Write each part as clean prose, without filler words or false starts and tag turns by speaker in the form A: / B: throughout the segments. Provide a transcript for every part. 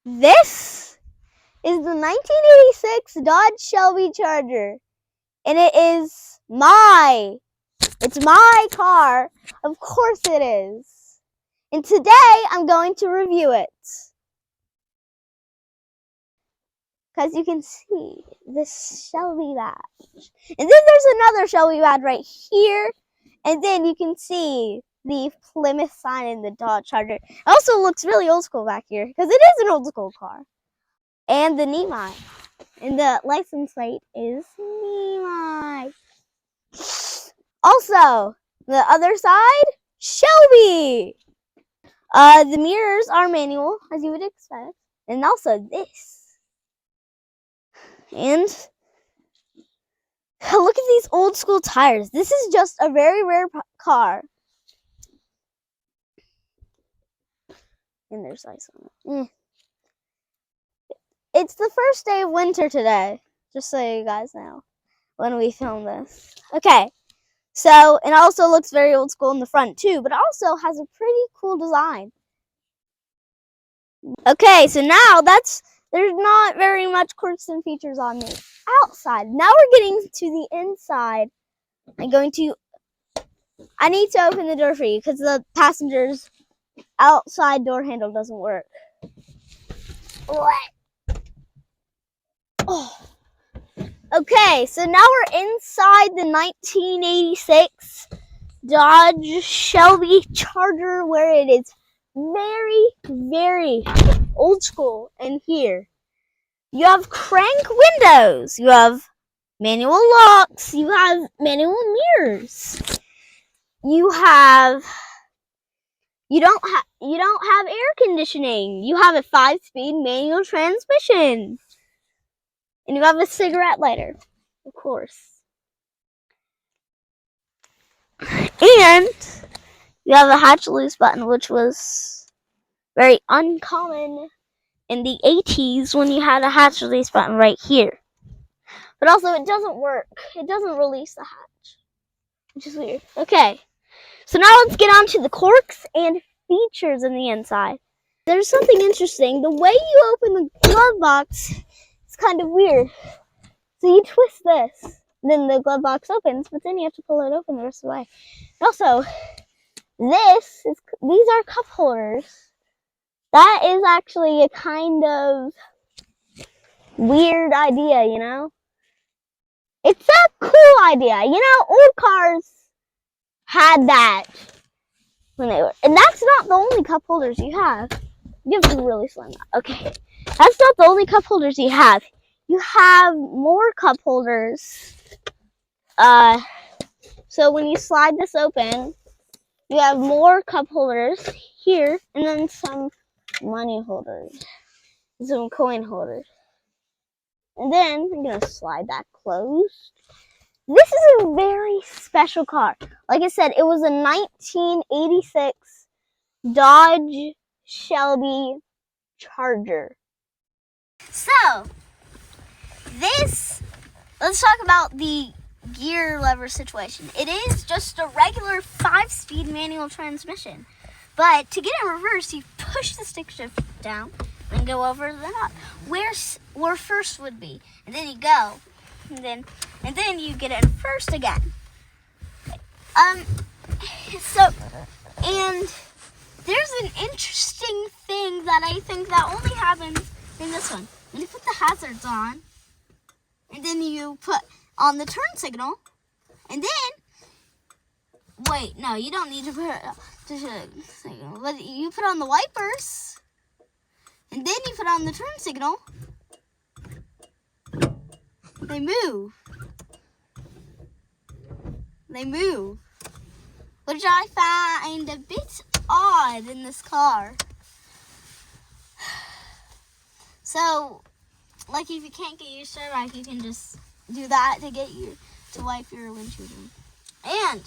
A: This is the 1986 Dodge Shelby Charger, and it's my car. Of course it is. And today I'm going to review it. Because you can see this Shelby badge. And then there's another Shelby badge right here. And then you can see the Plymouth sign in the Dodge Charger. It also looks really old school back here because it is an old school car. And the Nemi. And the license plate is Nemi. Also, the other side, Shelby. The mirrors are manual, as you would expect. And also this. And look at these old school tires. This is just a very rare car. And there's ice on it. It's the first day of winter today, just so you guys know when we film this. Okay, so it also looks very old school in the front too, but also has a pretty cool design. Okay, so now there's not very much quirks and features on the outside. Now we're getting to the inside. I need to open the door for you because the passenger's outside door handle doesn't work. Oh. Okay, so now we're inside the 1986 Dodge Shelby Charger, where it is very, very old school. And here you have crank windows, you have manual locks, you have manual mirrors, you don't have air conditioning, you have a 5-speed manual transmission, and you have a cigarette lighter, of course. And you have a hatch loose button, which was very uncommon in the 80s when you had a hatch release button right here. But also it doesn't work. It doesn't release the hatch, which is weird. Okay, so now let's get on to the quirks and features in the inside. There's something interesting. The way you open the glove box is kind of weird. So you twist this, then the glove box opens, but then you have to pull it open the rest of the way. And also, these are cup holders. That is actually a kind of weird idea, you know? It's a cool idea. You know, old cars had that when they were. And that's not the only cup holders you have. You have to really slam that. Okay. That's not the only cup holders you have. You have more cup holders. So when you slide this open, you have more cup holders here, and then some money holders, some coin holders. And then I'm gonna slide that closed. This is a very special car. Like I said, it was a 1986 Dodge Shelby Charger. So, let's talk about the gear lever situation. It is just a regular 5-speed manual transmission. But to get it reversed, you push the stick shift down and go over the knob where first would be. And then you go. And then you get it in first again. And there's an interesting thing that I think that only happens in this one. When you put the hazards on, and then you put on the turn signal, and then, wait, no, you don't need to put it signal, but you put on the wipers, and then you put on the turn signal, they move, which I find a bit odd in this car. So, like, if you can't get your shirt back, you can just do that to wipe your windshield. And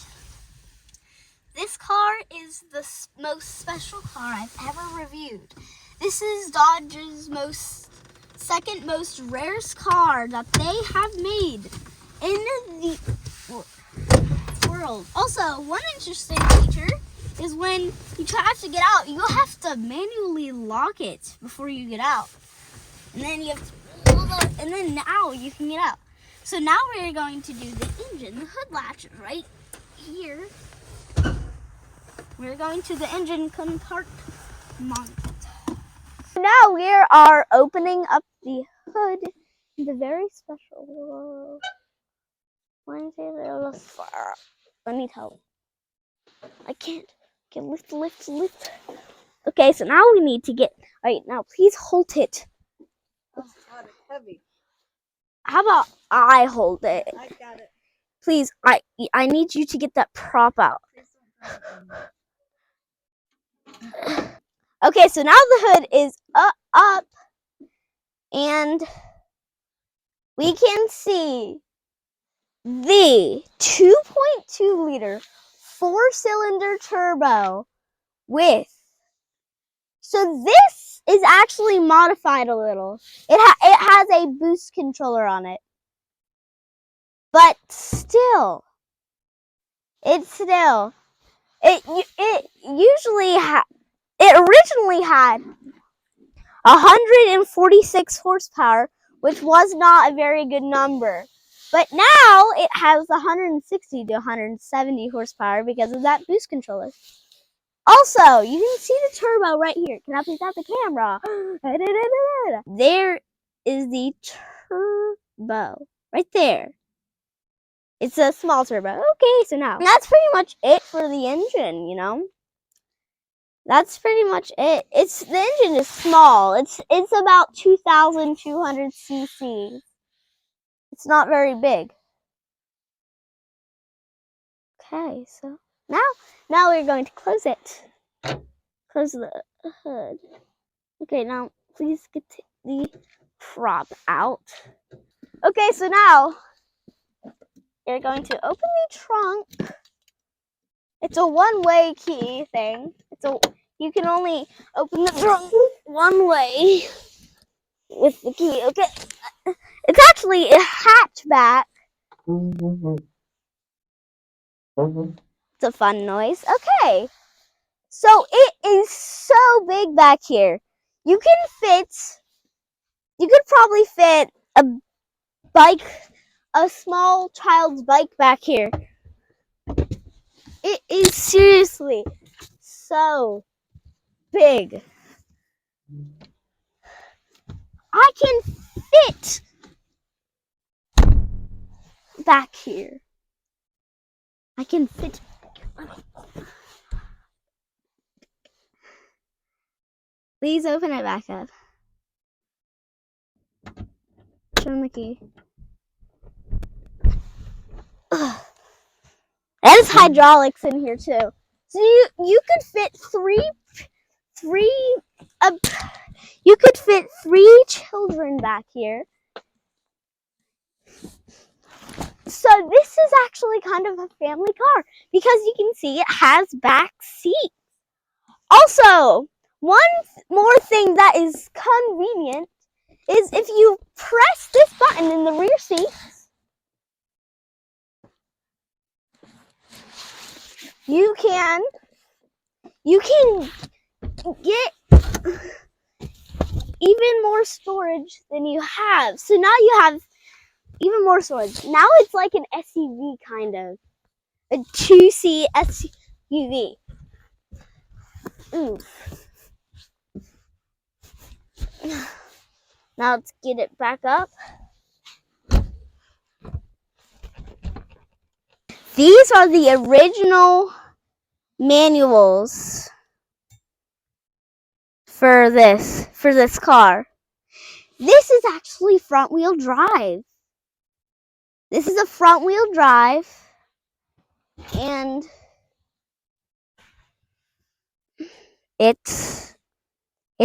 A: this car is the most special car I've ever reviewed. This is Dodge's second most rarest car that they have made in the world. Also, one interesting feature is when you try to get out, you have to manually lock it before you get out. And then you have to pull the, and then now you can get out. So now we're going to do the engine. The hood latch is right here. We're going to the engine compartment. Now we are opening up the hood. The very special. I need help. I can't. Okay, lift. Okay, so now we need to get. Alright, now please hold it.
B: Oh God, it's heavy.
A: How about I hold it?
B: I got it.
A: Please, I need you to get that prop out. Okay, so now the hood is up, and we can see the 2.2 liter 4-cylinder turbo with. So this is actually modified a little. It has a boost controller on it, but still, it originally had 146 horsepower, which was not a very good number. But now it has 160 to 170 horsepower because of that boost controller. Also, you can see the turbo right here. Can I please have the camera? There is the turbo right there. It's a small turbo. Okay, so now that's pretty much it for the engine, you know? That's pretty much it. The engine is small. It's about 2,200 cc. It's not very big. Okay, so now we're going to close it. Close the hood. Okay, now please get the prop out. Okay, so now you're going to open the trunk. It's a one-way key thing. You can only open the trunk one way with the key. Okay, it's actually a hatchback. It's a fun noise. Okay, so it is so big back here. You could probably fit a small child's bike back here. It is seriously so big. I can fit back here. I can fit. Please open it back up. Turn the key. Ugh. There's hydraulics in here too. So you could fit you could fit 3 children back here. So this is actually kind of a family car because you can see it has back seats. Also, one more thing that is convenient is if you press this button in the rear seat, you can get even more storage than you have. So now you have even more storage. Now it's like an SUV kind of. A 2-seat SUV. Ooh. Now let's get it back up. These are the original manuals for this car. This is actually front wheel drive. This is a front wheel drive, and it's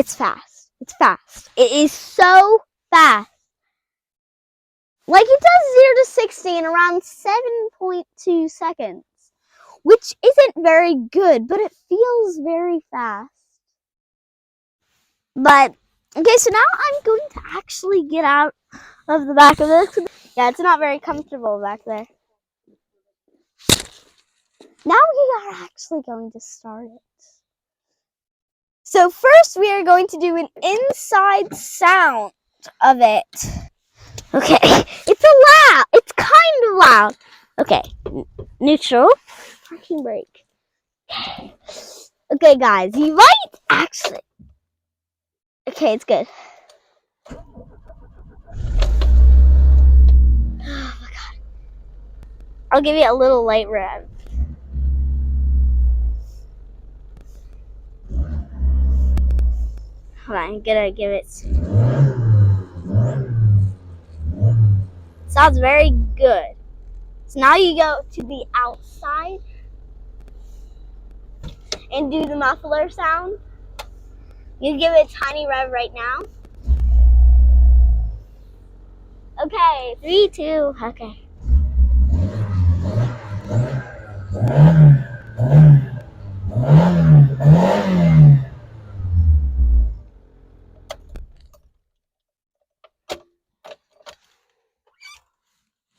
A: fast. It's fast. It is so fast. Like it does 0 to 60 in around 7.2 seconds, which isn't very good, but it feels very fast. But okay, so now I'm going to actually get out of the back of this. Yeah, it's not very comfortable back there. Now we are actually going to start it. So first we are going to do an inside sound of it. Okay, it's loud. It's kind of loud. Okay, neutral. Parking brake. Okay, guys, you might actually. Okay, it's good. Oh my god. I'll give you a little light rev. Hold on, I'm gonna give it. Sounds very good. So now you go to the outside and do the muffler sound. You give it a tiny rev right now. Okay, 3, 2, okay.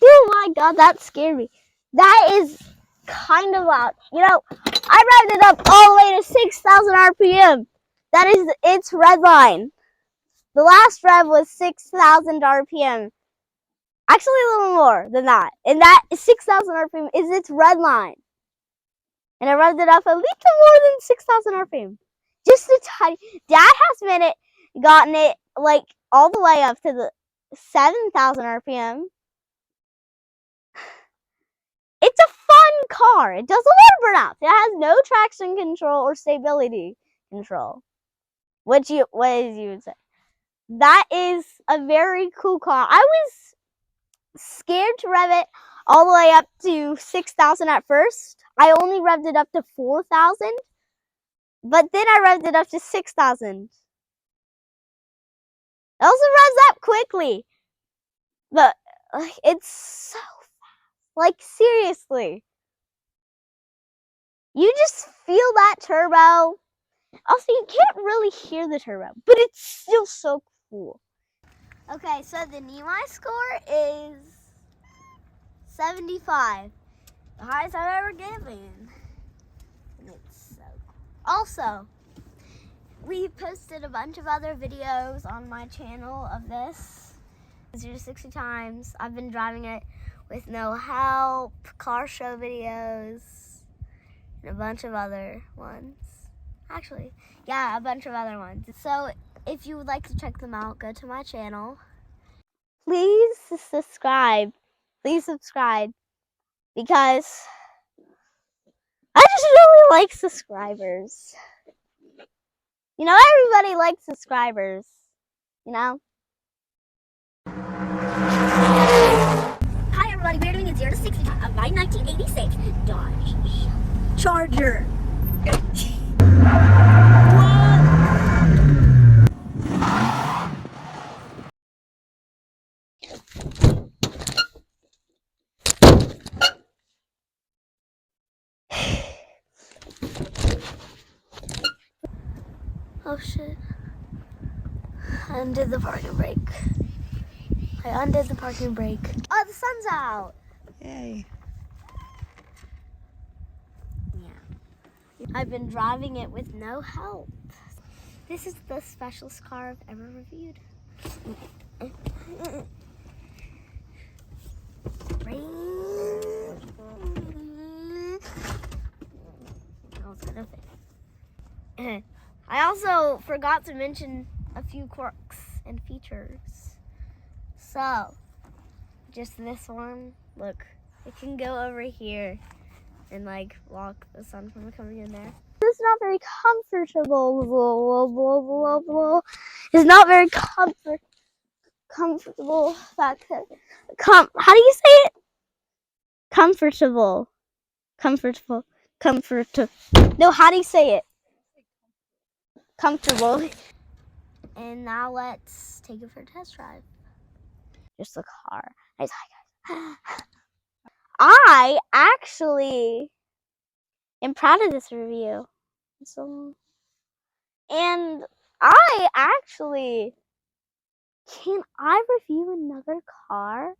A: Oh my god, that scared me. That is kind of loud. You know, I revved it up all the way to 6,000 RPM. That is its red line. The last rev was 6,000 RPM. Actually, a little more than that. And that 6,000 RPM is its red line. And I revved it up a little more than 6,000 RPM. Just a tiny. Dad has gotten it like all the way up to the 7,000 RPM. It's a fun car. It does a lot of burnouts. It has no traction control or stability control. What you would say? That is a very cool car. I was scared to rev it all the way up to 6,000 at first. I only revved it up to 4,000, but then I revved it up to 6,000. It also revs up quickly, but it's so fast. Like, seriously. You just feel that turbo. Also, you can't really hear the turbo, but it's still so cool. Okay, so the Nemi score is 75. The highest I've ever given. And it's so cool. Also, we posted a bunch of other videos on my channel of this. 0 to 60 times. I've been driving it with no help, car show videos, and a bunch of other ones. Actually, yeah, a bunch of other ones. So if you would like to check them out, go to my channel. Please subscribe. Please subscribe. Because I just really like subscribers. You know, everybody likes subscribers. You know? Hi everybody, we're doing a 0 to 60 of my 1986 Dodge Charger. Oh shit. I undid the parking brake. Oh, the sun's out.
B: Yay.
A: Yeah. I've been driving it with no help. This is the specialist car I've ever reviewed. I also forgot to mention a few quirks and features. So, just this one, look, it can go over here and like block the sun from coming in there. It's not very comfortable. It's not very comfortable. How do you say it? Comfortable. No, how do you say it? Comfortable. And now let's take it for a test drive. Just the car. I actually am proud of this review. And can I review another car?